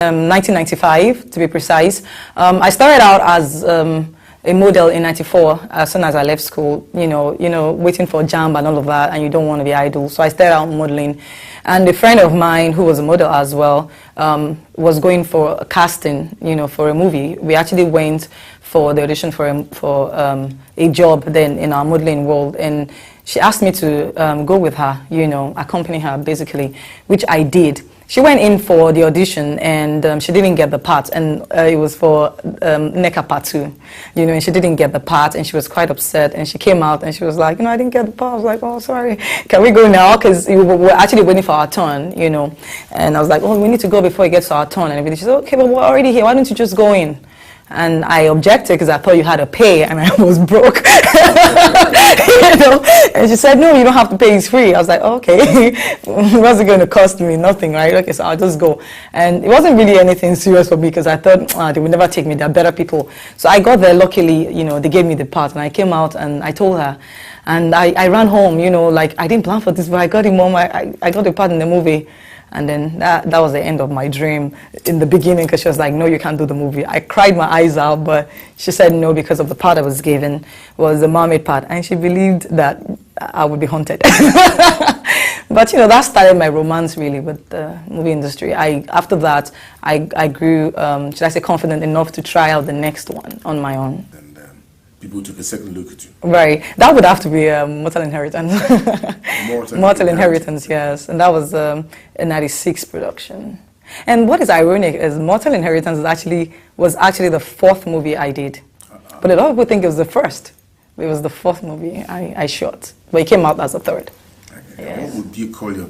1995 to be precise. I started out as a model in '94 as soon as I left school, you know, waiting for JAMB and all of that, and you don't want to be idle. So I started out modeling. And a friend of mine who was a model as well was going for a casting, you know, for a movie. We actually went for the audition for a job then in our modeling world, and she asked me to go with her, you know, accompany her basically, which I did. She went in for the audition and she didn't get the part, and it was for NECA Part 2, you know, and she didn't get the part and she was quite upset, and she came out and she was like, you know, I didn't get the part. I was like, oh, sorry, can we go now? Because we were actually waiting for our turn, you know, and I was like, oh, we need to go before it gets to our turn and everything. She said, okay, but we're already here, why don't you just go in? And I objected because I thought you had to pay and I was broke, you know. And she said, no, you don't have to pay, it's free. I was like, oh, okay, what's it going to cost me? Nothing, right? Okay, so I'll just go. And it wasn't really anything serious for me because I thought they would never take me, they're better people. So I got there, luckily, you know, they gave me the part, and I came out and I told her. And I ran home, you know, like I didn't plan for this, but I got him home, I got a part in the movie. And then that was the end of my dream in the beginning, because she was like, no, you can't do the movie. I cried my eyes out, but she said no because of the part I was given was the mermaid part, and she believed that I would be haunted. But, you know, that started my romance really with the movie industry. After that, I grew, should I say, confident enough to try out the next one on my own. People took a second look at you. Right. That would have to be Mortal Inheritance. Mortal Inheritance, yes. And that was a '96 production. And what is ironic is Mortal Inheritance was actually the fourth movie I did. But a lot of people think it was the first. It was the fourth movie I shot. But it came out as the third. Okay. Yes. What would you call your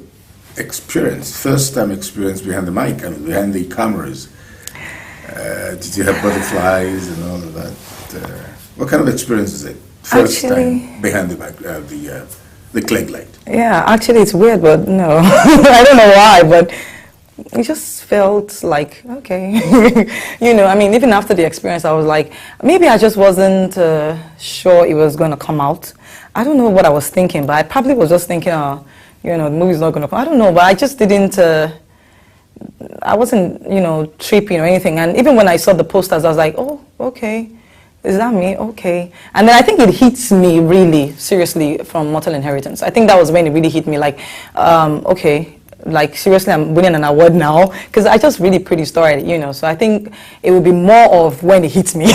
experience, first-time experience behind the mic, I mean, behind the cameras? Did you have butterflies and all of that? What kind of experience is it? First time behind the click light. Yeah, actually it's weird, but no, I don't know why, but it just felt like, okay. You know, I mean, even after the experience, I was like, maybe I just wasn't sure it was going to come out. I don't know what I was thinking, but I probably was just thinking, you know, the movie's not going to come. I don't know, but I just didn't, I wasn't, you know, tripping or anything. And even when I saw the posters, I was like, oh, okay. Is that me? Okay. And then I think it hits me really seriously from Mortal Inheritance. I think that was when it really hit me, like, okay, like seriously, I'm winning an award now, because I just really pretty started, you know. So I think it would be more of when it hits me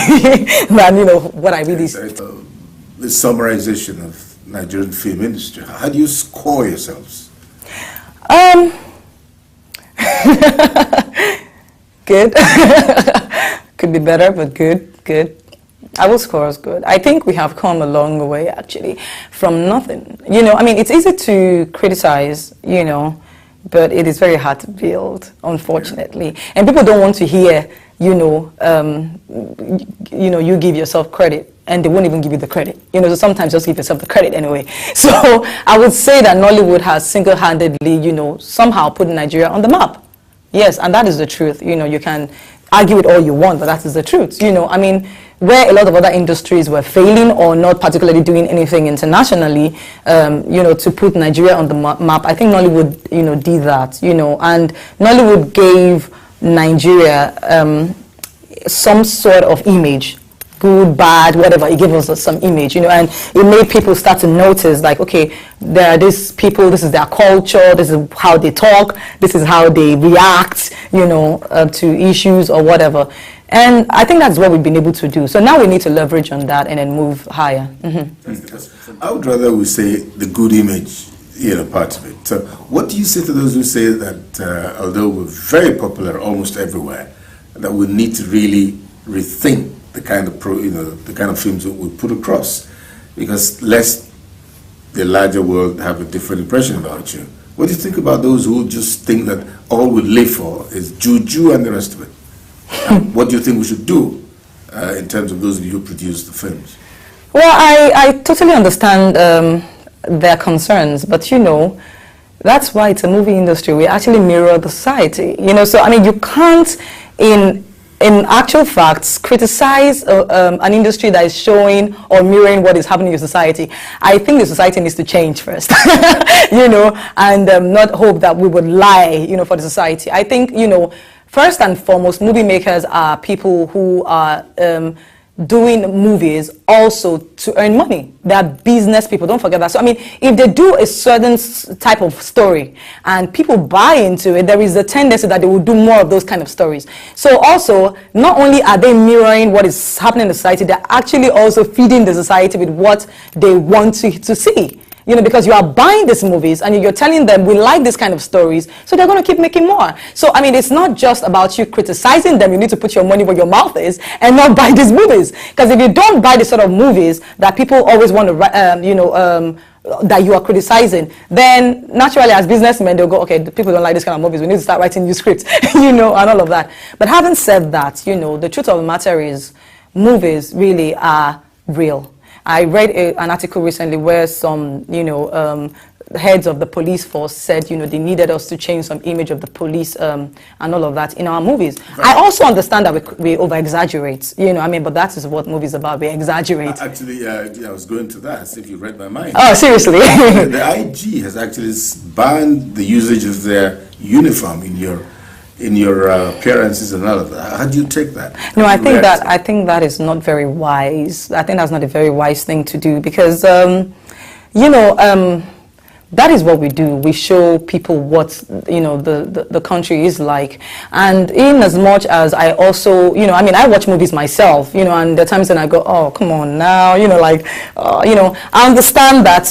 than, you know, what I really. The summarization of Nigerian film industry. How do you score yourselves? Good. Could be better, but good. I will score as good. I think we have come a long way, actually, from nothing. You know, I mean, it's easy to criticize, you know, but it is very hard to build, unfortunately. And people don't want to hear, you know, you give yourself credit, and they won't even give you the credit. You know, so sometimes just give yourself the credit anyway. So I would say that Nollywood has single-handedly, you know, somehow put Nigeria on the map. Yes, and that is the truth. You know, you can argue it all you want, but that is the truth. You know, I mean, where a lot of other industries were failing or not particularly doing anything internationally, you know, to put Nigeria on the map, I think Nollywood, you know, did that, you know, and Nollywood gave Nigeria some sort of image, good, bad, whatever. It gave us some image, you know, and it made people start to notice, like, okay, there are these people, this is their culture, this is how they talk, this is how they react, you know, to issues or whatever. And I think that's what we've been able to do. So now we need to leverage on that and then move higher. I would rather we say the good image, you know, part of it. So what do you say to those who say that although we're very popular almost everywhere, that we need to really rethink the kind of the kind of films that we put across, because lest the larger world have a different impression about you? What do you think about those who just think that all we live for is juju and the rest of it? What do you think we should do in terms of those of you who produce the films? Well, I totally understand their concerns, but you know, that's why it's a movie industry. We actually mirror the society, you know. So I mean, you can't, in actual facts, criticize an industry that is showing or mirroring what is happening in society. I think the society needs to change first, you know, and not hope that we would lie, you know, for the society. I think, you know, first and foremost, movie makers are people who are doing movies also to earn money. They are business people, don't forget that. So I mean, if they do a certain type of story and people buy into it, there is a tendency that they will do more of those kind of stories. So also, not only are they mirroring what is happening in the society, they're actually also feeding the society with what they want to see. You know, because you are buying these movies and you're telling them we like this kind of stories, so they're going to keep making more. So, I mean, it's not just about you criticizing them. You need to put your money where your mouth is and not buy these movies. Because if you don't buy the sort of movies that people always want to, that you are criticizing, then naturally as businessmen, they'll go, okay, the people don't like this kind of movies. We need to start writing new scripts, and all of that. But having said that, the truth of the matter is movies really are real. I read an article recently where some, heads of the police force said, they needed us to change some image of the police and all of that in our movies. Right. I also understand that we over-exaggerate, but that is what movies are about. We exaggerate. Actually, I was going to that, as if you read my mind. Oh, seriously? The IG has actually banned the usage of their uniform in your appearances and all of that. How do you take that? No, I think that is not very wise. I think that's not a very wise thing to do because, that is what we do. We show people what, the country is like. And in as much as I also, I watch movies myself, and there are times when I go, oh, come on now, I understand that,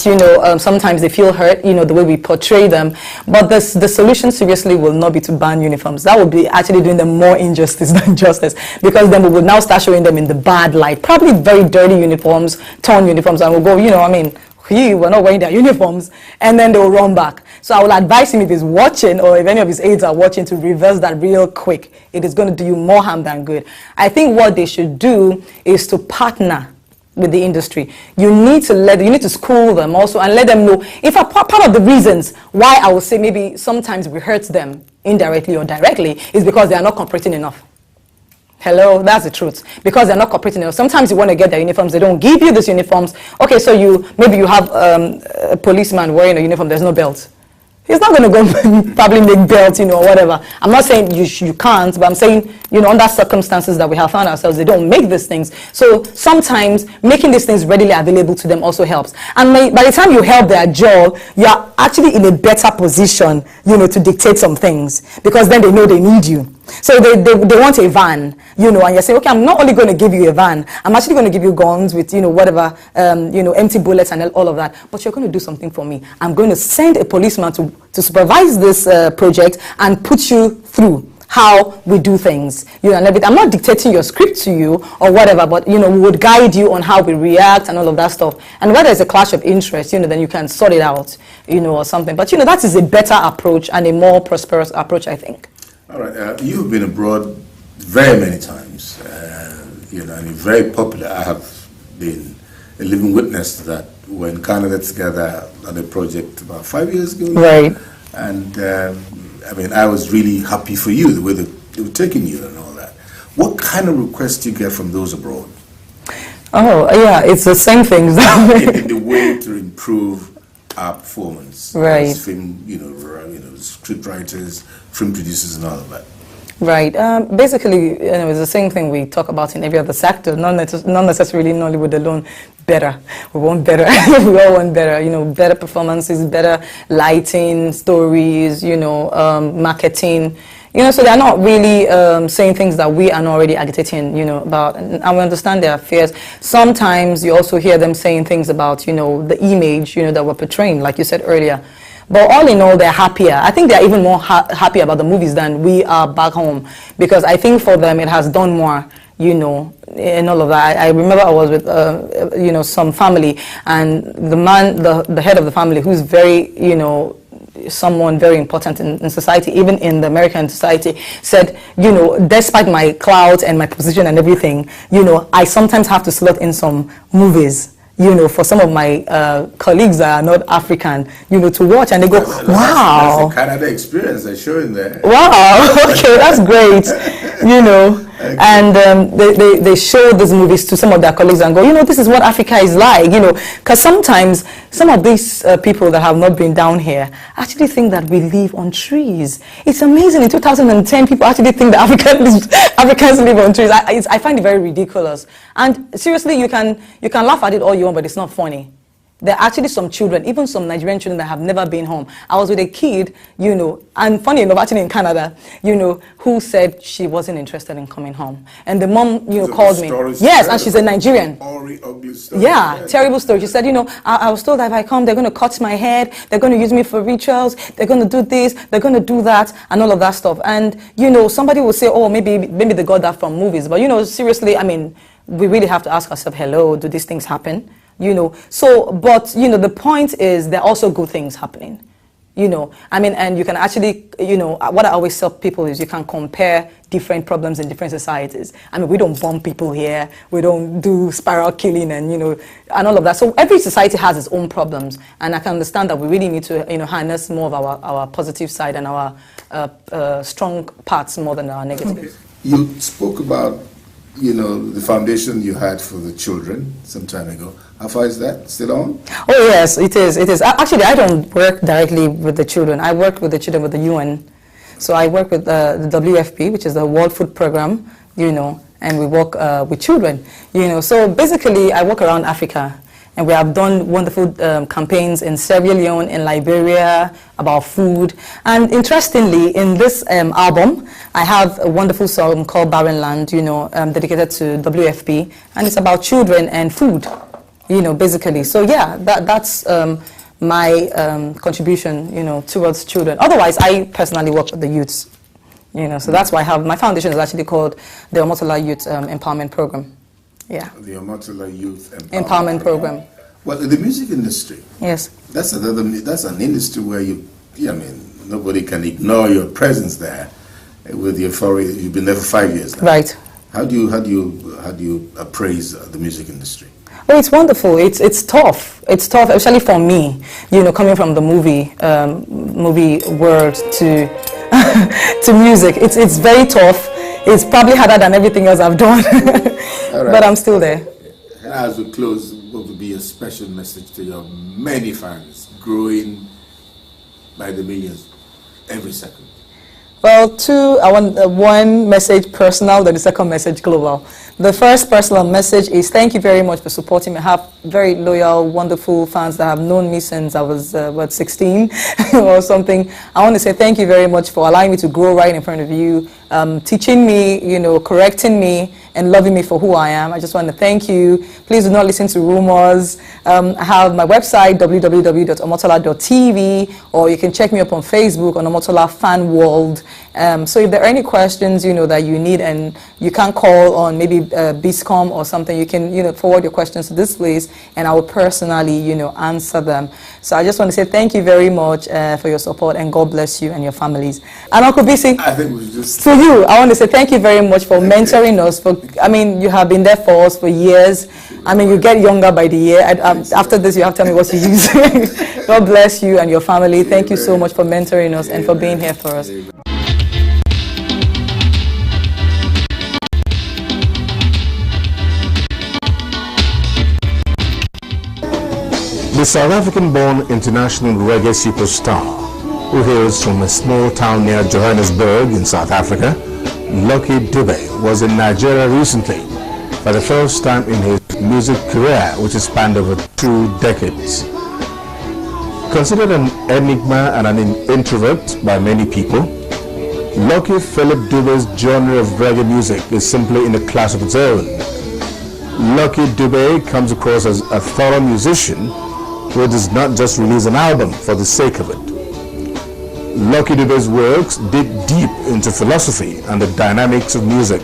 sometimes they feel hurt, the way we portray them. But the solution seriously will not be to ban uniforms. That would be actually doing them more injustice than justice, because then we would now start showing them in the bad light, probably very dirty uniforms, torn uniforms, and we'll go, we're not wearing their uniforms, and then they'll run back. So I will advise him, if he's watching or if any of his aides are watching, to reverse that real quick. It is going to do you more harm than good. I think what they should do is to partner with the industry. You need to school them also and let them know. In fact, part of the reasons why I would say maybe sometimes we hurt them indirectly or directly is because they are not cooperating enough. Hello, that's the truth. Because they're not cooperating. Sometimes you want to get their uniforms, they don't give you these uniforms. Okay, so maybe you have a policeman wearing a uniform, there's no belt. He's not going to go probably make belts, or whatever. I'm not saying you can't, but I'm saying, under circumstances that we have found ourselves, they don't make these things. So sometimes making these things readily available to them also helps. And by the time you help their job, you're actually in a better position, to dictate some things, because then they know they need you. So they want a van, and you're saying, okay, I'm not only going to give you a van, I'm actually going to give you guns with, whatever, empty bullets and all of that, but you're going to do something for me. I'm going to send a policeman to supervise this project and put you through how we do things, and everything. I'm not dictating your script to you or whatever, but, we would guide you on how we react and all of that stuff. And where there's a clash of interest, then you can sort it out, or something. But, that is a better approach and a more prosperous approach, I think. All right, you've been abroad very many times, and you're very popular. I have been a living witness to that when Canada together on a project about 5 years ago. Right. And I was really happy for you, the way they were taking you and all that. What kind of requests do you get from those abroad? Oh, yeah, it's the same things. The way to improve our performance, right? As film, script writers, film producers, and all of that. Right. Basically, it's the same thing we talk about in every other sector. Not necessarily in Nollywood alone. Better. We want better. We all want better. Better performances, better lighting, stories. Marketing. So they're not really saying things that we are not already agitating, about, and we understand their fears. Sometimes you also hear them saying things about, the image, that we're portraying, like you said earlier. But all in all, they're happier. I think they're even more happy about the movies than we are back home, because I think for them it has done more, and all of that. I remember I was with, some family, and the man, the head of the family, who's very, someone very important in society, even in the American society, said, despite my clout and my position and everything, I sometimes have to slot in some movies, for some of my colleagues that are not African, to watch, and they go, wow. That's a Canada experience they're showing there. Wow, okay, that's great, And they show these movies to some of their colleagues and go, this is what Africa is like, because sometimes some of these people that have not been down here actually think that we live on trees. It's amazing. In 2010, people actually think that Africans live on trees. I find it very ridiculous. And seriously, you can laugh at it all you want, but it's not funny. There are actually some children, even some Nigerian children that have never been home. I was with a kid, and funny enough, actually in Canada, who said she wasn't interested in coming home. And the mom, called me. Yes, and she's a Nigerian. Ugly story. Yeah, terrible story. She said, I was told that if I come, they're going to cut my head, they're going to use me for rituals, they're going to do this, they're going to do that, and all of that stuff. And, somebody will say, oh, maybe they got that from movies. But, seriously, we really have to ask ourselves, hello, do these things happen? But the point is there are also good things happening, and you can actually, what I always tell people is you can compare different problems in different societies. We don't bomb people here, we don't do spiral killing and, and all of that. So every society has its own problems, and I can understand that we really need to, harness more of our positive side and our strong parts more than our negative. Okay. You spoke about the foundation you had for the children some time ago. How far is that? Still on? Oh, yes, it is. It is. Actually, I don't work directly with the children. I work with the children with the UN. So I work with the WFP, which is the World Food Program, and we work with children, So basically, I work around Africa. And we have done wonderful campaigns in Sierra Leone, in Liberia, about food. And interestingly, in this album, I have a wonderful song called Barren Land, dedicated to WFP. And it's about children and food, basically. So yeah, that's my contribution, towards children. Otherwise, I personally work with the youths, So that's why I have, my foundation is actually called the Omotola Youth Empowerment Program. Yeah. The Omotola Youth Empowerment Program. Well, in the music industry, yes, that's an industry where nobody can ignore your presence there. With your you've been there for 5 years now. Right. How do you appraise the music industry? Well, it's wonderful. It's tough. It's tough, especially for me. Coming from the movie world to to music. It's very tough. It's probably harder than everything else I've done. Right. But I'm still there. As we close, what would be a special message to your many fans growing by the millions every second? Well, I want one message personal, then the second message global. The first personal message is thank you very much for supporting me. I have very loyal, wonderful fans that have known me since I was, 16 or something. I want to say thank you very much for allowing me to grow right in front of you, teaching me, correcting me, and loving me for who I am. I just want to thank you. Please do not listen to rumors. I have my website, www.omotola.tv, or you can check me up on Facebook on Omotola Fan World. So if there are any questions, that you need and you can't call on maybe Biscon or something, you can, forward your questions to this place and I will personally, answer them. So I just want to say thank you very much for your support and God bless you and your families. And Uncle BC, I think we just... to you, I want to say thank you very much for mentoring us. You have been there for us for years. You get younger by the year. After this, you have to tell me what to use. God bless you and your family. Thank you so much for mentoring us and for being here for us. The South African-born international reggae superstar, who hails from a small town near Johannesburg in South Africa, Lucky Dube, was in Nigeria recently for the first time in his music career, which has spanned over 2 decades. Considered an enigma and an introvert by many people, Lucky Philip Dube's genre of reggae music is simply in a class of its own. Lucky Dube comes across as a thorough musician who does not just release an album for the sake of it. Lucky Dube's works dig deep into philosophy and the dynamics of music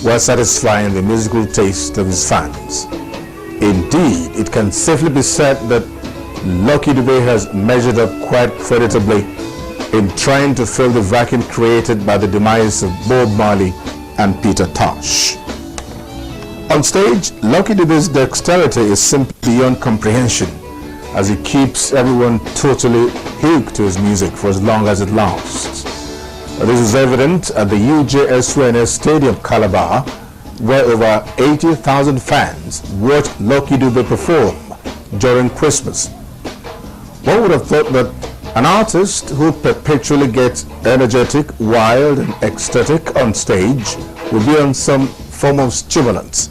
while satisfying the musical taste of his fans. Indeed, it can safely be said that Lucky Dube has measured up quite creditably in trying to fill the vacuum created by the demise of Bob Marley and Peter Tosh. On stage, Lucky Dube's dexterity is simply beyond comprehension, as he keeps everyone totally hooked to his music for as long as it lasts. This is evident at the UJSUNS Stadium, Calabar, where over 80,000 fans watched Lucky Dube perform during Christmas. One would have thought that an artist who perpetually gets energetic, wild and ecstatic on stage would be on some form of stimulants.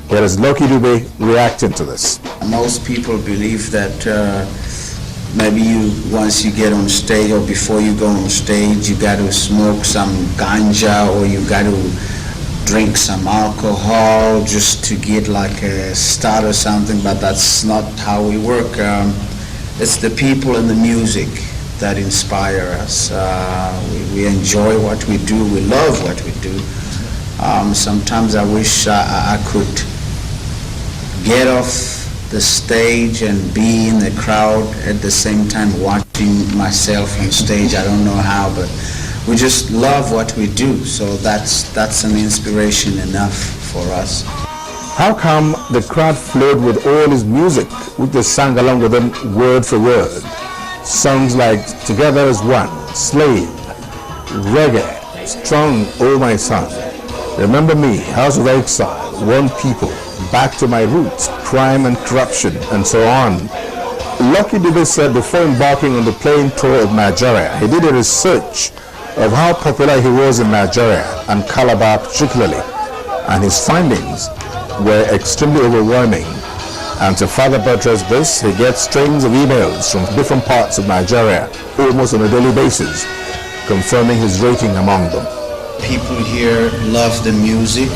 Here is Lucky Dube reacting to this. Most people believe that maybe once you get on stage or before you go on stage, you got to smoke some ganja or you got to drink some alcohol just to get like a start or something, but that's not how we work. It's the people and the music that inspire us. We enjoy what we do, we love what we do. Sometimes I wish I could get off the stage and be in the crowd at the same time watching myself on stage. I don't know how, but we just love what we do, so that's an inspiration enough for us. How come the crowd flowed with all his music, which they sang along with him word for word? Songs like Together as One, Slave, Reggae, Strong, Oh My Son, Remember Me, House of Exile, One People, Back to My Roots, Crime and Corruption, and so on. Lucky Dube said before embarking on the playing tour of Nigeria, he did a research of how popular he was in Nigeria and Calabar particularly, and his findings were extremely overwhelming. And to further buttress this, he gets strings of emails from different parts of Nigeria almost on a daily basis, confirming his rating among them. People here love the music,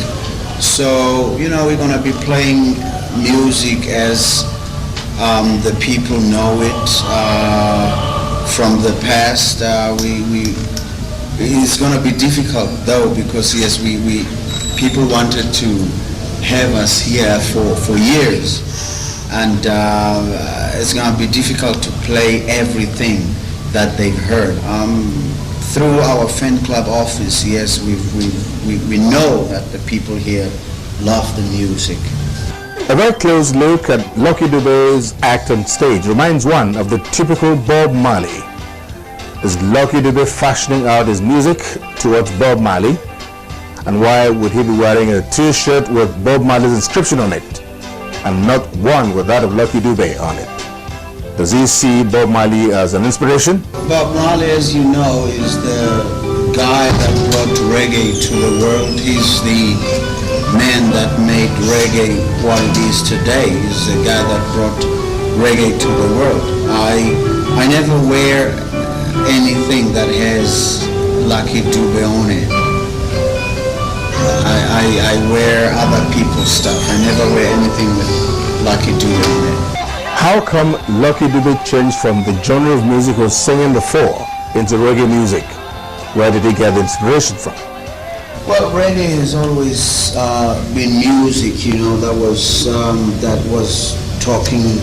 so we're going to be playing music as the people know it from the past. It's going to be difficult though, because yes, people wanted to have us here for years, and it's going to be difficult to play everything that they've heard. Through our fan club office, yes, we know that the people here love the music. A very close look at Lucky Dube's act on stage reminds one of the typical Bob Marley. Is Lucky Dube fashioning out his music towards Bob Marley? And why would he be wearing a t-shirt with Bob Marley's inscription on it and not one with that of Lucky Dube on it? Does he see Bob Marley as an inspiration? Bob Marley, as you know, is the guy that brought reggae to the world. He's the man that made reggae what it is today. He's the guy that brought reggae to the world. I never wear anything that has Lucky Dube on it. I wear other people's stuff. I never wear anything with Lucky Dube on it. How come Lucky Dube changed from the genre of music he was singing before into reggae music? Where did he get the inspiration from? Well, reggae has always been music, that was talking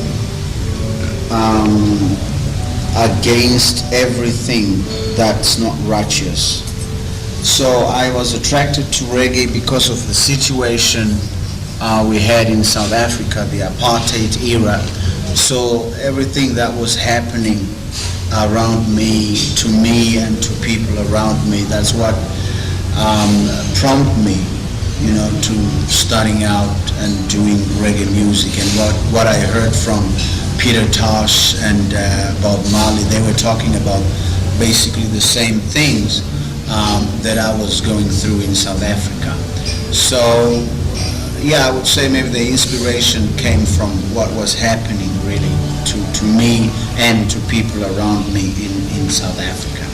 against everything that's not righteous. So I was attracted to reggae because of the situation we had in South Africa, the apartheid era. So everything that was happening around me, to me and to people around me, that's what prompted me, to starting out and doing reggae music. And what I heard from Peter Tosh and Bob Marley, they were talking about basically the same things that I was going through in South Africa. So yeah, I would say maybe the inspiration came from what was happening really to me and to people around me in South Africa.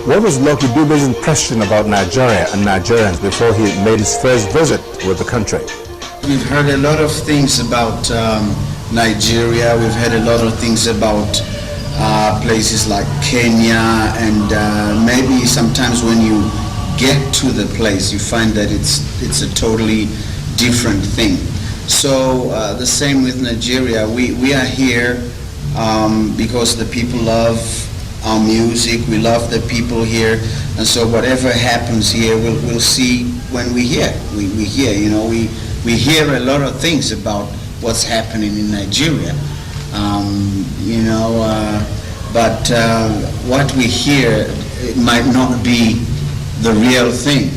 What was Lucky Dube's impression about Nigeria and Nigerians before he made his first visit with the country? We've heard a lot of things about Nigeria. We've heard a lot of things about places like Kenya, and maybe sometimes when you get to the place you find that it's a totally different thing. So the same with Nigeria. We are here because the people love our music. We love the people here, and so whatever happens here, we'll see when we hear. We hear, we hear a lot of things about what's happening in Nigeria, but what we hear it might not be the real thing.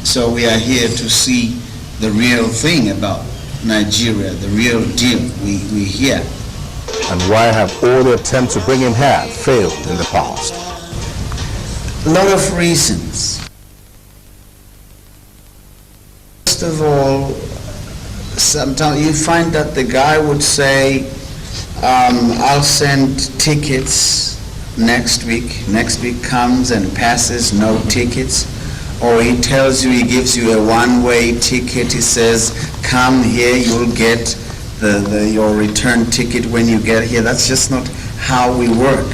So we are here to see the real thing about Nigeria, the real deal. We hear. And why have all the attempts to bring him here failed in the past? A lot of reasons. First of all, sometimes you find that the guy would say, I'll send tickets next week. Next week comes and passes, no tickets. Or he tells you, he gives you a one-way ticket. He says, come here, you'll get your return ticket when you get here. That's just not how we work.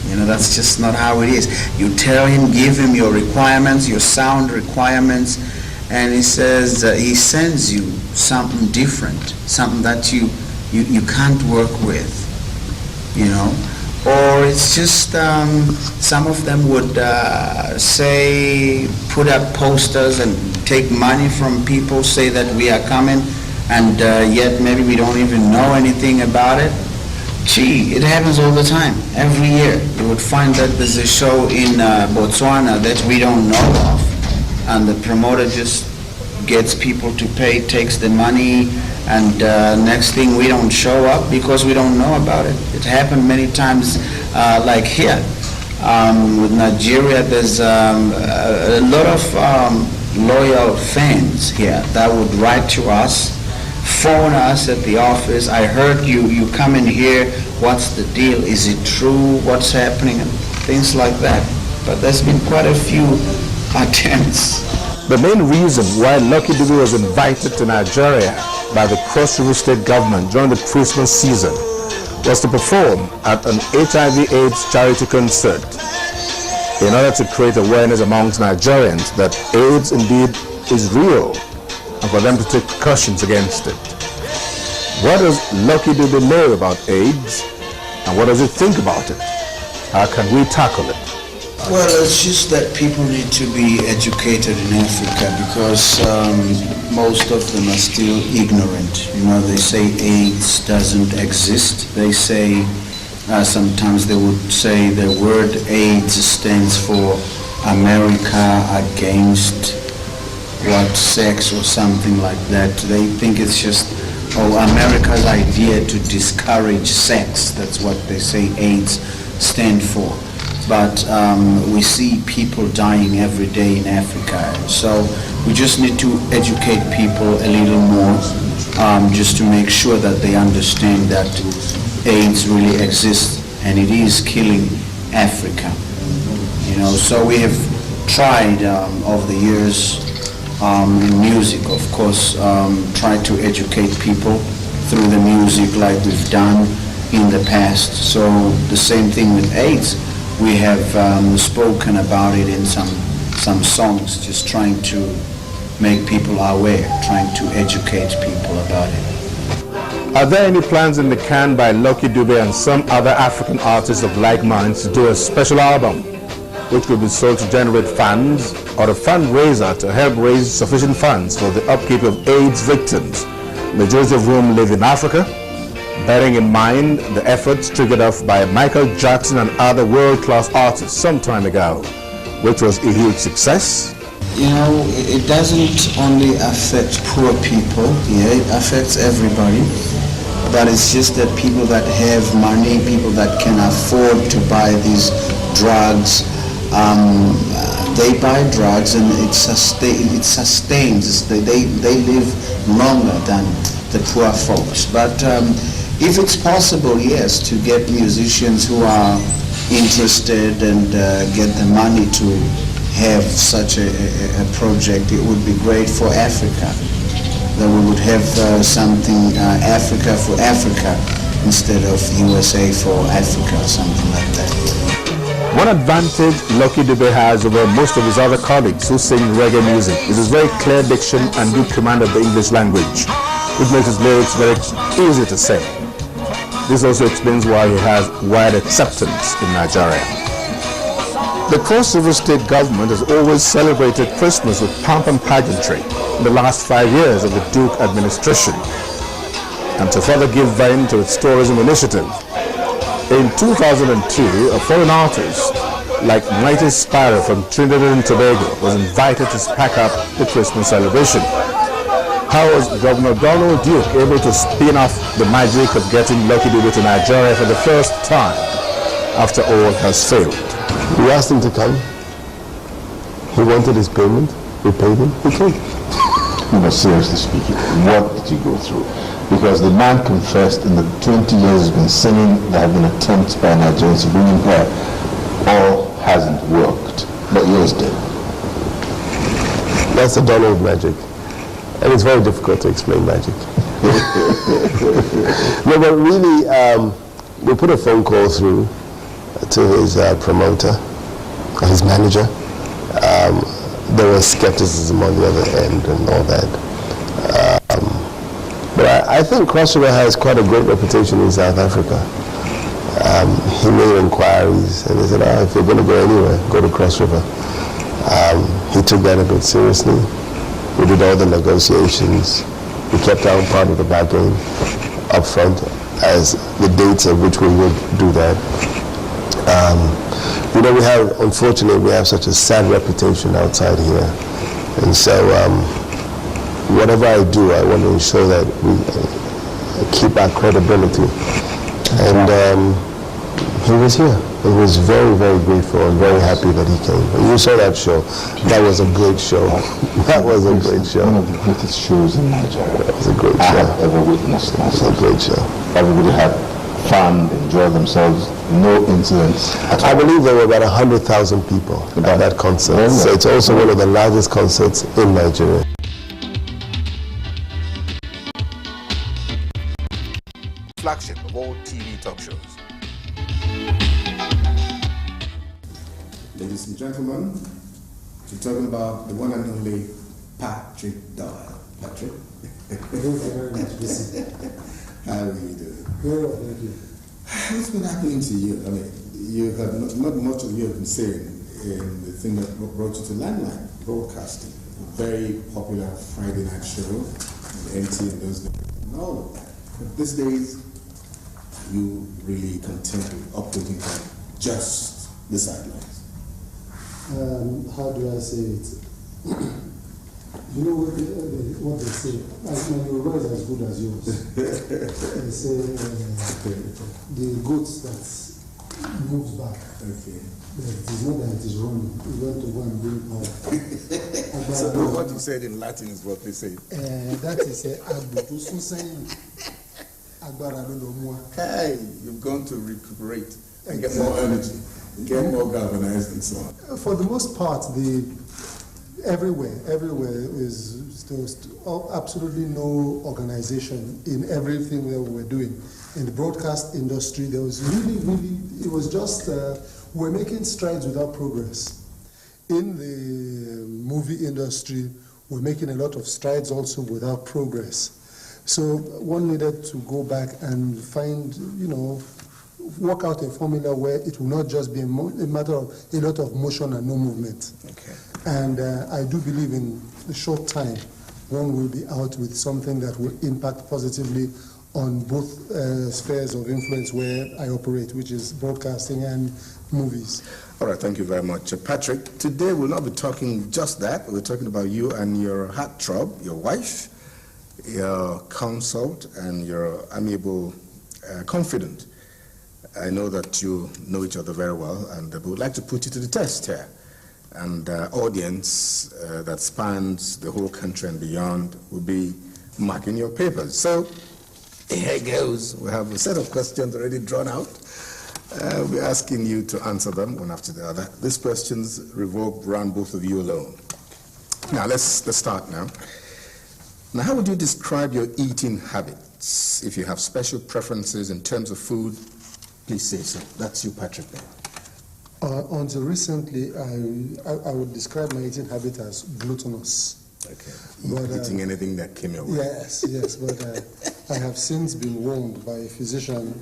You know, that's just not how it is. You tell him, give him your requirements, your sound requirements, and he says, he sends you something different, something that you can't work with, you know. Or it's just, some of them would say, put up posters and take money from people, say that we are coming, and yet maybe we don't even know anything about it. Gee, it happens all the time. Every year you would find that there's a show in Botswana that we don't know of, and the promoter just gets people to pay, takes the money, and next thing we don't show up because we don't know about it. It happened many times, like here. With Nigeria, there's a lot of loyal fans here that would write to us, phone us at the office. I heard you come in here. What's the deal? Is it true? What's happening? And things like that. But there's been quite a few attempts. The main reason why Lucky Dube was invited to Nigeria by the Cross River State government during the Christmas season was to perform at an HIV/AIDS charity concert in order to create awareness amongst Nigerians that AIDS indeed is real and for them to take precautions against it. What does Lucky Dube know about AIDS and what does he think about it? How can we tackle it? Well, it's just that people need to be educated in Africa because most of them are still ignorant. You know, they say AIDS doesn't exist. They say, sometimes they would say the word AIDS stands for America against what sex or something like that. They think it's just, America's idea to discourage sex. That's what they say AIDS stand for. But we see people dying every day in Africa. So we just need to educate people a little more, just to make sure that they understand that AIDS really exists and it is killing Africa. You know, so we have tried over the years in music, of course, try to educate people through the music like we've done in the past. So the same thing with AIDS. We have spoken about it in some songs, just trying to make people aware, trying to educate people about it. Are there any plans in the can by Lucky Dube and some other African artists of like minds to do a special album which could be sold to generate funds or a fundraiser to help raise sufficient funds for the upkeep of AIDS victims, majority of whom live in Africa? Bearing in mind the efforts triggered off by Michael Jackson and other world-class artists some time ago, which was a huge success. You know, it doesn't only affect poor people, yeah, it affects everybody. But it's just that people that have money, people that can afford to buy these drugs, they buy drugs and it sustains. They live longer than the poor folks. But if it's possible, yes, to get musicians who are interested and get the money to have such a project, it would be great for Africa. That we would have something Africa for Africa instead of USA for Africa or something like that. One advantage Lucky Dube has over most of his other colleagues who sing reggae music is his very clear diction and good command of the English language, which makes his lyrics very easy to sing. This also explains why he has wide acceptance in Nigeria. The Cross River State government has always celebrated Christmas with pomp and pageantry in the last 5 years of the Duke administration. And to further give vein to its tourism initiative, in 2002, a foreign artist like Mighty Sparrow from Trinidad and Tobago, was invited to pack up the Christmas celebration. How was Governor Donald Duke able to spin off the magic of getting Lucky Dube to Nigeria for the first time after all has failed? We asked him to come. He wanted his payment. We paid him. He came. But seriously speaking, what did you go through? Because the man confessed in the 20 years he's been singing, there have been attempts by Nigerians to bring him here. All hasn't worked, but yours did. That's the Donald magic. And it's very difficult to explain magic. No, but really, we put a phone call through to his promoter, his manager. There was skepticism on the other end and all that. But I think Cross River has quite a great reputation in South Africa. He made inquiries and he said, if you're going to go anywhere, go to Cross River. He took that a bit seriously. We did all the negotiations. We kept our part of the bargain up front as the dates at which we would do that. You know, unfortunately, we have such a sad reputation outside here. And so whatever I do, I want to ensure that we keep our credibility. And he was here. He was very, very grateful and very happy that he came. And you saw that show. That was a great show. That was a great show. One of the greatest shows in Nigeria. That was a great show. I have ever witnessed myself. It was a great show. Everybody had fun, enjoyed themselves, no incidents at all. I believe there were about 100,000 people at that concert. So it's also one of the largest concerts in Nigeria. Flagship of all TV talk shows. Ladies and gentlemen, we're talking about the one and only Patrick Doyle. Patrick? Thank you very much, Biscon. How are you doing? Very well, thank you. What's been happening to you? I mean, you have not much of you have been saying in the thing that brought you to Landline Broadcasting, a very popular Friday night show, MT in those days, and all of that. But these days, you really content with operating from just the sidelines. How do I say it? You know what they say? My Yoruba is as good as yours. They say the goat that moves back. Okay. It is not that it is running. We want to go and bring power. So what you said in Latin is what they say. That is Hey, you've gone to recuperate and get more energy, get more galvanized and so on. For the most part, everywhere is there's absolutely no organization in everything that we were doing. In the broadcast industry, there was really, it was just, we're making strides without progress. In the movie industry, we're making a lot of strides also without progress. So one needed to go back and find, work out a formula where it will not just be a matter of a lot of motion and no movement. Okay. And I do believe in a short time, one will be out with something that will impact positively on both spheres of influence where I operate, which is broadcasting and movies. All right, thank you very much. Patrick, today we'll not be talking just that. We're talking about you and your heartthrob, your wife, your consort, and your amiable confidant. I know that you know each other very well, and we would like to put you to the test here. And audience that spans the whole country and beyond will be marking your papers. So here it goes. We have a set of questions already drawn out. We're asking you to answer them one after the other. These questions revolve around both of you alone. Now let's start now. Now, how would you describe your eating habits? If you have special preferences in terms of food, please say so. That's you, Patrick. Until recently, I would describe my eating habit as gluttonous. Okay. But, eating anything that came your way. Yes, but I have since been warned by a physician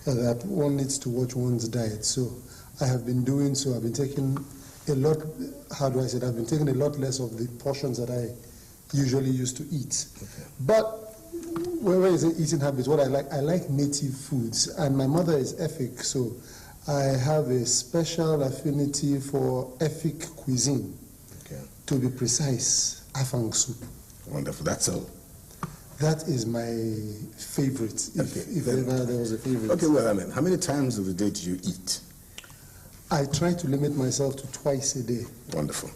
that one needs to watch one's diet. So I have been doing so. I've been taking a lot, how do I say it? I've been taking a lot less of the portions that I usually used to eat. Okay. But where is the eating habits? What I like native foods. And my mother is Efik, so I have a special affinity for Efik cuisine. Okay. To be precise, afang soup. Wonderful. That's all. That is my favorite, if ever there was a favorite. Okay, well, I mean, how many times of the day do you eat? I try to limit myself to twice a day. Wonderful.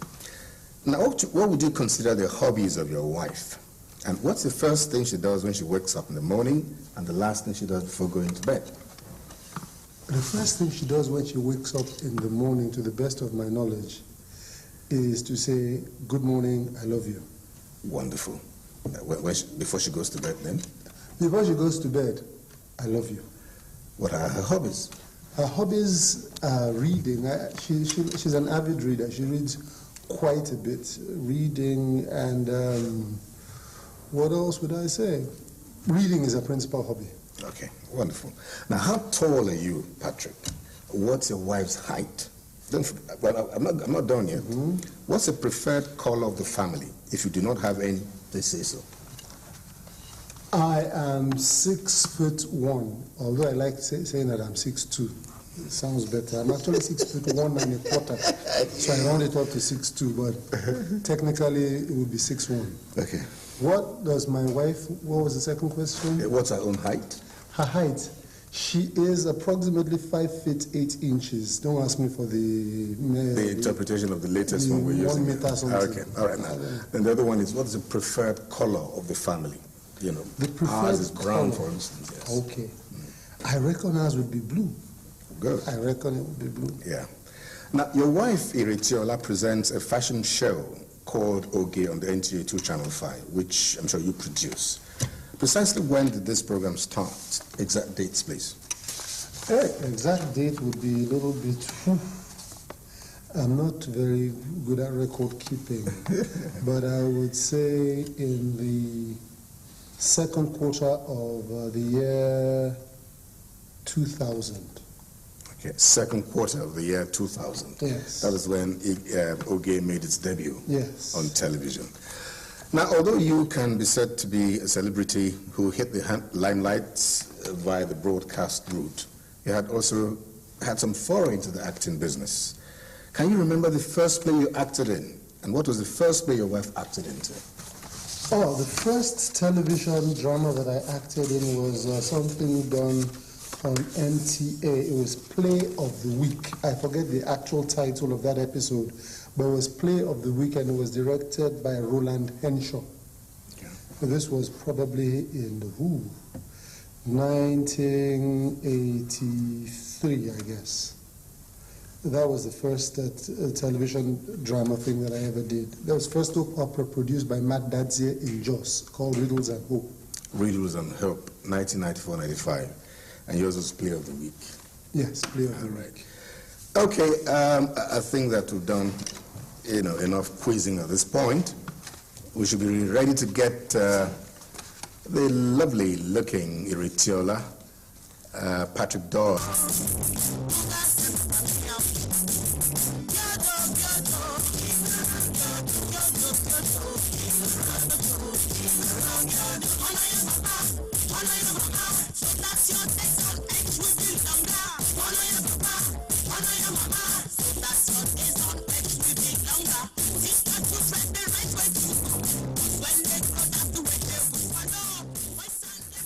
Now, what would you consider the hobbies of your wife? And what's the first thing she does when she wakes up in the morning and the last thing she does before going to bed? The first thing she does when she wakes up in the morning, to the best of my knowledge, is to say, "Good morning, I love you." Wonderful. Before she goes to bed then? Before she goes to bed, "I love you." What are her hobbies? Her hobbies are reading. She's an avid reader. She reads quite a bit. Reading and what else would I say? Reading is a principal hobby. Okay, wonderful. Now, how tall are you, Patrick? What's your wife's height? Well, I'm not done yet. Mm-hmm. What's the preferred color of the family? If you do not have any, they say so. I am 6'1", although I like saying that I'm 6'2". It sounds better. I'm actually 6'1" and a quarter, so I round it up to 6'2", but technically it would be 6'1". Okay. What was the second question? What's her own height? Her height. She is approximately 5 feet 8 inches. Don't ask me for the interpretation of the latest one we're using. 1 meter something. Okay, all right. Now, then the other one is, what is the preferred color of the family? You know, the preferred ours is brown, color. for instance. Yes. Okay. I reckon ours would be blue. Good. I reckon it would be blue. Yeah. Now, your wife, Iritiola, presents a fashion show called Oge on the NTA 2 Channel 5, which I'm sure you produce. Precisely when did this program start? Exact dates, please. Exact date would be a little bit... I'm not very good at record keeping, but I would say in the second quarter of the year 2000. Okay, second quarter of the year 2000. Yes. That is when Oge made its debut. Yes. On television. Now, although you can be said to be a celebrity who hit the limelight via the broadcast route, you had also had some foray into the acting business. Can you remember the first play you acted in? And what was the first play your wife acted into? Oh, the first television drama that I acted in was something done on NTA. It was Play of the Week. I forget the actual title of that episode, but it was Play of the Week, and it was directed by Roland Henshaw. Yeah. This was probably in 1983, I guess. That was the first television drama thing that I ever did. That was first opera produced by Matt Dadzier in Jos, called Riddles and Hope. Riddles and Hope, 1994-95. And yours was Play of the Week. Yes, Play of the Week. Okay, I think that we've done, enough quizzing at this point. We should be ready to get the lovely-looking Iritiola, Patrick Doyle.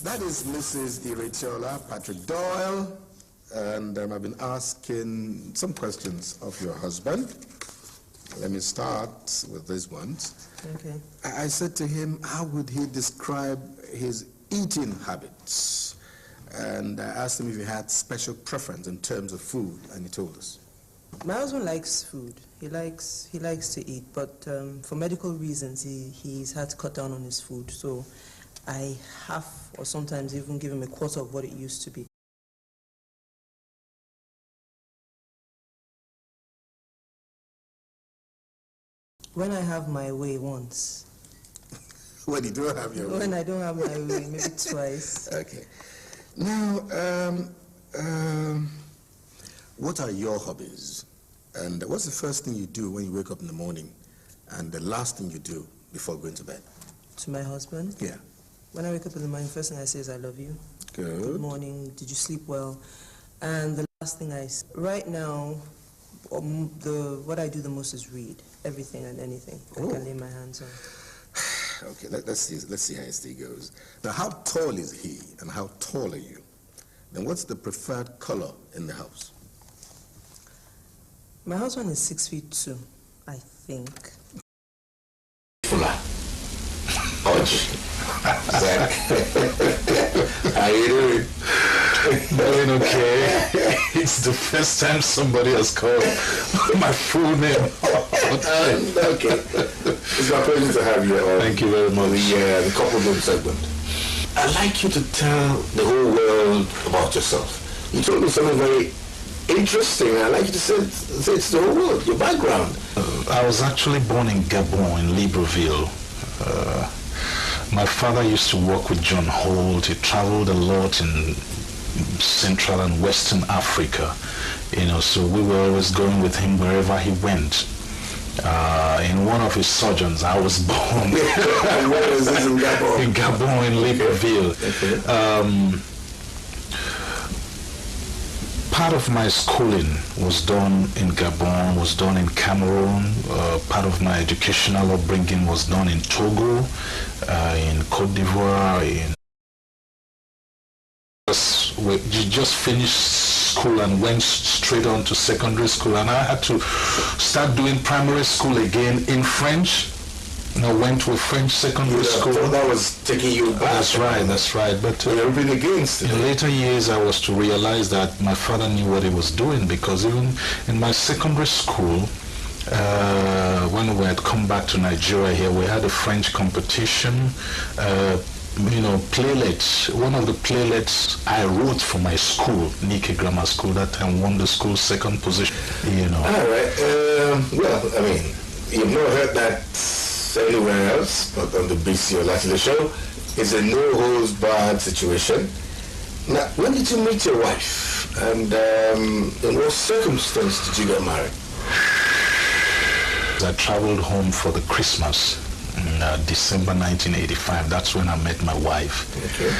That is Mrs. Iritiola Patrick Doyle, and I've been asking some questions of your husband. Let me start with these ones. Okay. I said to him, how would he describe his eating habits? And I asked him if he had special preference in terms of food, and he told us. My husband likes food. He likes to eat, but for medical reasons, he's had to cut down on his food. So I have, or sometimes even give him a quarter of what it used to be. When I have my way once. When you don't have your way? When I don't have my way, maybe twice. Okay. Now, what are your hobbies? And what's the first thing you do when you wake up in the morning? And the last thing you do before going to bed? To my husband? Yeah. When I wake up in the morning, first thing I say is, I love you. Good. Good morning. Did you sleep well? And the Last thing right now, what I do the most is read everything and anything I can lay my hands on. Okay, let's see how his day goes. Now, how tall is he, and how tall are you? Then what's the preferred color in the house? My husband is 6'2", I think. Zach, how you doing? Doing okay. It's the first time somebody has called my full name. Okay. It's my pleasure to have you on. Thank you very much. The compliment segment. I'd like you to tell the whole world about yourself. You told me something very interesting. I'd like you to say it to the whole world, your background. I was actually born in Gabon, in Libreville. My father used to work with John Holt. He traveled a lot in Central and Western Africa, so we were always going with him wherever he went. In one of his sojourns, I was born. Where is this in Gabon? In Gabon, in Libreville. Okay. Part of my schooling was done in Gabon, was done in Cameroon. Part of my educational upbringing was done in Togo, in Côte d'Ivoire. Just finished school and went straight on to secondary school, and I had to start doing primary school again in French. Went to a French secondary school. That was taking you back. That's right. But you've been against it. In later years, I was to realize that my father knew what he was doing, because even in my secondary school, when we had come back to Nigeria here, we had a French competition. Playlets. One of the playlets I wrote for my school, Nike Grammar School, that time won the school's second position. All right. Well, I mean, you've not heard that anywhere else, but on the BC or Latin show. It's a no-holds-barred situation. Now, when did you meet your wife? And in what circumstance did you get married? I traveled home for the Christmas in December 1985. That's when I met my wife. Okay.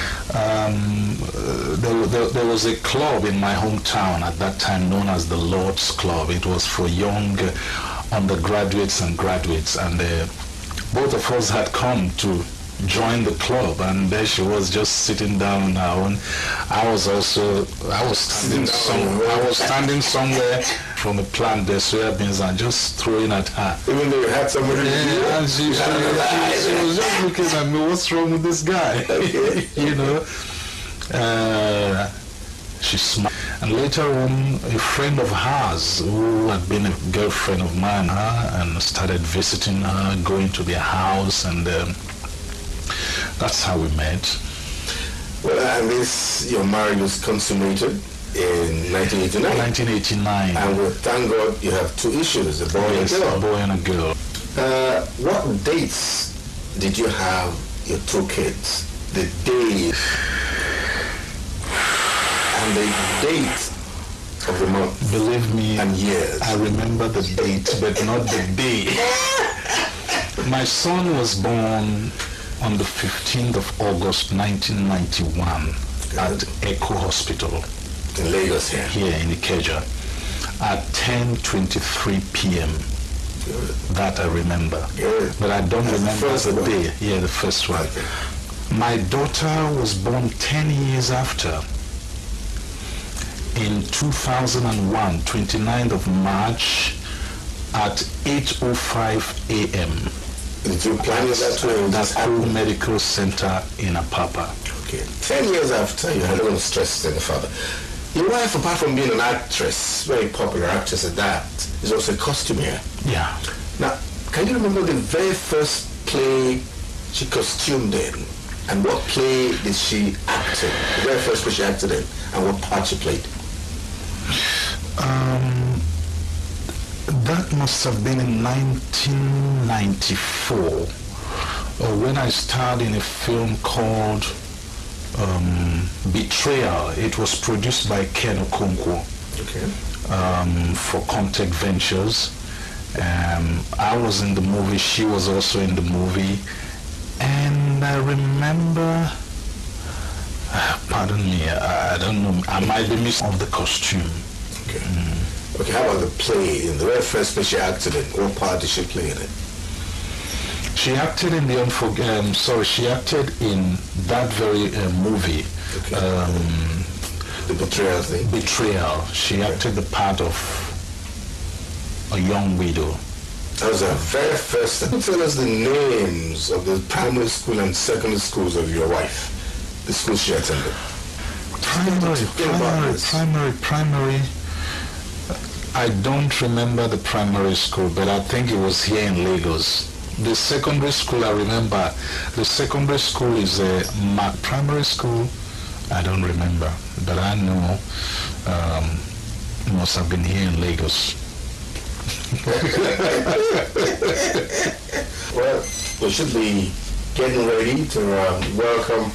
There was a club in my hometown at that time known as the Lord's Club. It was for young undergraduates and graduates, and both of us had come to join the club, and there she was just sitting down on her own. I was standing somewhere from a plant, the soya beans, and just throwing at her. Even though you had somebody and she was just looking at me, what's wrong with this guy? Okay. She smiled. And later on, a friend of hers who had been a girlfriend of mine and started visiting her, going to their house, and that's how we met. Well, and your marriage was consummated in 1989. 1989. And thank God you have two issues, a boy and a girl. A boy and a girl. What dates did you have your two kids? The day and the date of the month. Believe me, and years. I remember the date, but not the day. My son was born on the 15th of August 1991 at Echo Hospital. In Lagos here? Here in Ikeja at 10:23 p.m. Good. That I remember. Good. But I don't remember the day. Yeah, the first one. Okay. My daughter was born 10 years after. In 2001, 29th of March at 8:05 a.m. Did you plan that way? That whole medical center in Apapa. Okay. 10 years after, you had a little stress in the father. Your wife, apart from being an actress, very popular actress at that, is also a costumier. Yeah. Now, can you remember the very first play she costumed in? And what play did she act in? The very first play she acted in, and what part she played? That must have been in 1994, when I starred in a film called Betrayal. It was produced by Ken Okonkwo. Okay. For Contact Ventures. I was in the movie, she was also in the movie, and I remember, pardon me, I don't know, I might be missing of the costume. Okay. Okay, how about the play? In the very first play she acted in, what part did she play in it? She acted in the she acted in that very movie. Okay. The betrayal thing? Betrayal. She acted the part of a young widow. That was her very first. Can you tell us the names of the primary school and secondary schools of your wife? The schools she attended? Primary. I don't remember the primary school, but I think it was here in Lagos. The secondary school, I remember. The secondary school is a primary school. I don't remember, but I know it must have been here in Lagos. Well, we should be getting ready to welcome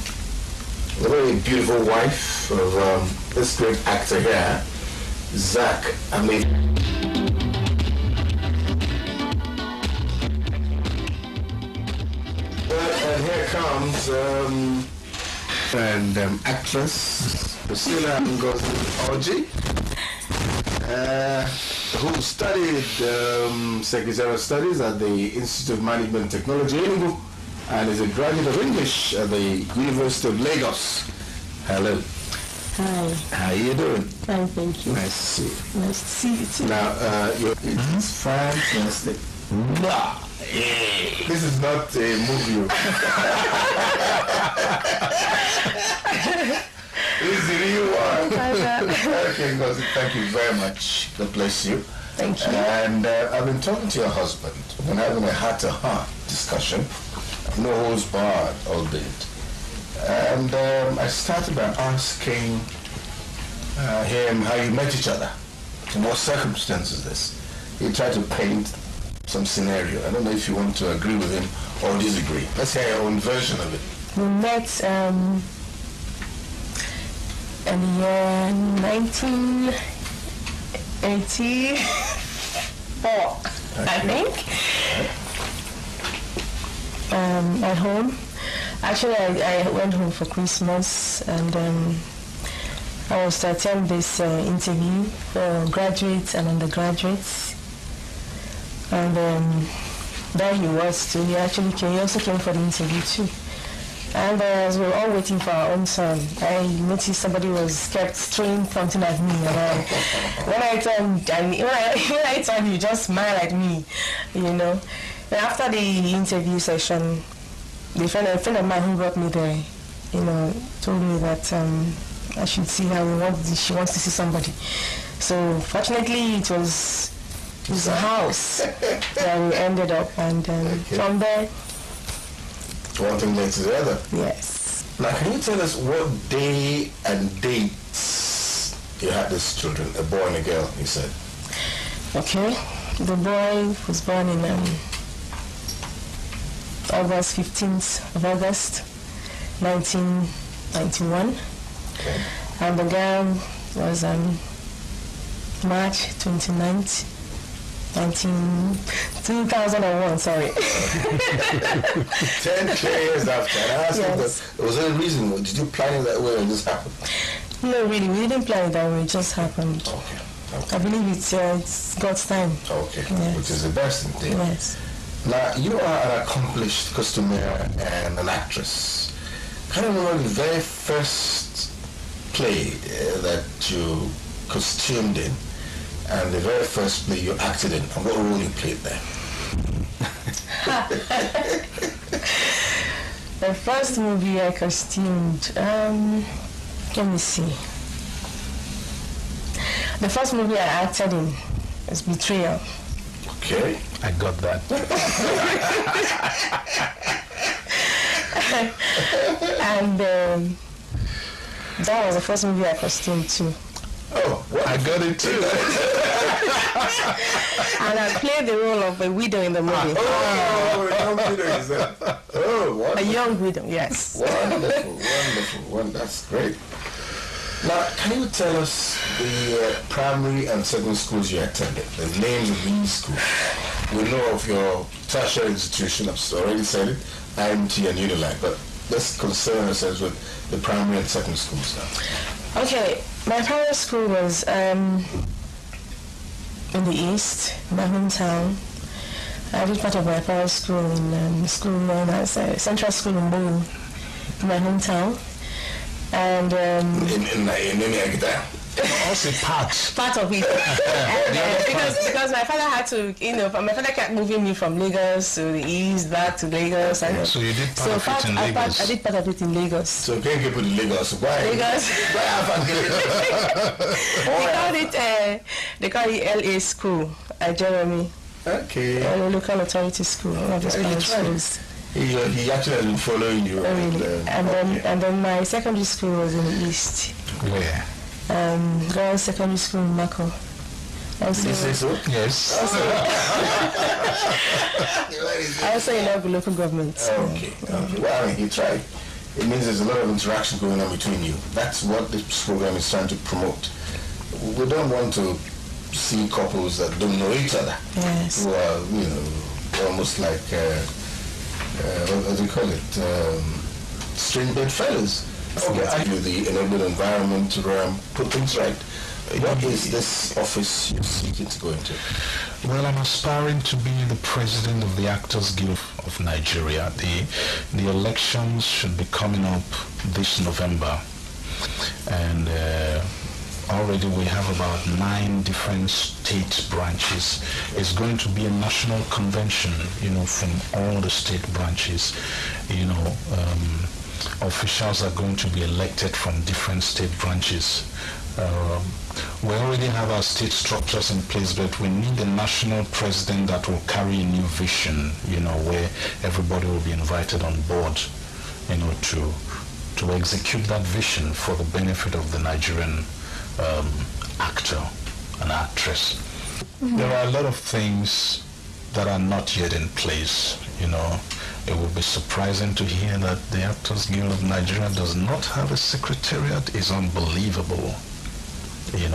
a very beautiful wife of this great actor here, Zach. And here comes actress Priscilla Ngozi who studied Secretarial Studies at the Institute of Management and Technology and is a graduate of English at the University of Lagos. Hello. Hi. How you doing? Fine, thank you. Nice to see you. Nice to see you too. Now, it's fantastic. Nah. This is not a movie. This is the real one. Okay, Ngozi, thank you very much. God bless you. Thank you. And I've been talking to your husband. We've been having a heart-to-heart discussion. No holds barred, albeit. And I started by asking him how you met each other. In what circumstances this? He tried to paint some scenario. I don't know if you want to agree with him or disagree. Let's hear your own version of it. We met in the year 1984, I think, at home. Actually, I went home for Christmas, and I was to attend this interview for graduates and undergraduates. And there he was too. He also came for the interview too. And as we were all waiting for our own son, I noticed somebody kept throwing something at me. And when I turned, he just smiled at me, you know. And after the interview session, a friend of mine who brought me there, you know, told me that I should see her. She wants to see somebody. So fortunately, it was a house that we ended up, and from there. One thing led to the other. Yes. Now, can you tell us what day and dates you had these children, a boy and a girl, you said? Okay. The boy was born in August 15th of August, 1991. Okay. And the girl was March 29th, 2001, sorry. 10 years after. And I asked Yes. you, was there a reason? Did you plan it that way or this happened? No, really, we didn't plan it that way. It just happened. Okay. I believe it's God's time. Okay. Yes. Which is the best indeed. Yes. Now, you are an accomplished costumier and an actress. I don't remember the very first play that you costumed in, and the very first play you acted in, and what role you played there? The first movie I costumed, let me see. The first movie I acted in was Betrayal. Okay. I got that. And that was the first movie I costumed too. Oh, well, I got it too. And I played the role of a widow in the movie. Oh, a young widow, is that? Oh, wonderful. A young widow, yes. Wonderful, wonderful. That's great. Now, can you tell us the primary and secondary schools you attended, the names of these schools? We know of your tertiary institution, I've already said it, IMT and Unilag, but let's concern ourselves with the primary and secondary schools now. Okay, my primary school was in the East, my hometown. I did part of my primary school in school known as Central School in Bow, in my hometown. And Also part of it. because my father had to, my father kept moving me from Lagos to the East, back to Lagos. And so you did part of it in Lagos? I did part of it in Lagos. So can you put in Lagos? Why? Lagos. They call it LA School at Jeremy. Okay. Local authority school. One of the schools. He actually has been following you. Oh, really? And then my secondary school was in the East. Where? Girls Secondary School in Mako. Did you say so? Yes. Also in our local government. Okay. Well, he tried. It means there's a lot of interaction going on between you. That's what this program is trying to promote. We don't want to see couples that don't know each other. Yes. Who are, almost like, what do you call it? String bedfellows. Okay, I do the enabled environment to put things right. What is this office you're seeking to go into? Well, I'm aspiring to be the president of the Actors Guild of Nigeria. The elections should be coming up this November, and already we have about 9 different state branches. It's going to be a national convention, from all the state branches. Officials are going to be elected from different state branches. We already have our state structures in place, but we need a national president that will carry a new vision, where everybody will be invited on board, to execute that vision for the benefit of the Nigerian actor and actress. There are a lot of things that are not yet in place, It will be surprising to hear that the Actors Guild of Nigeria does not have a secretariat. Is unbelievable, things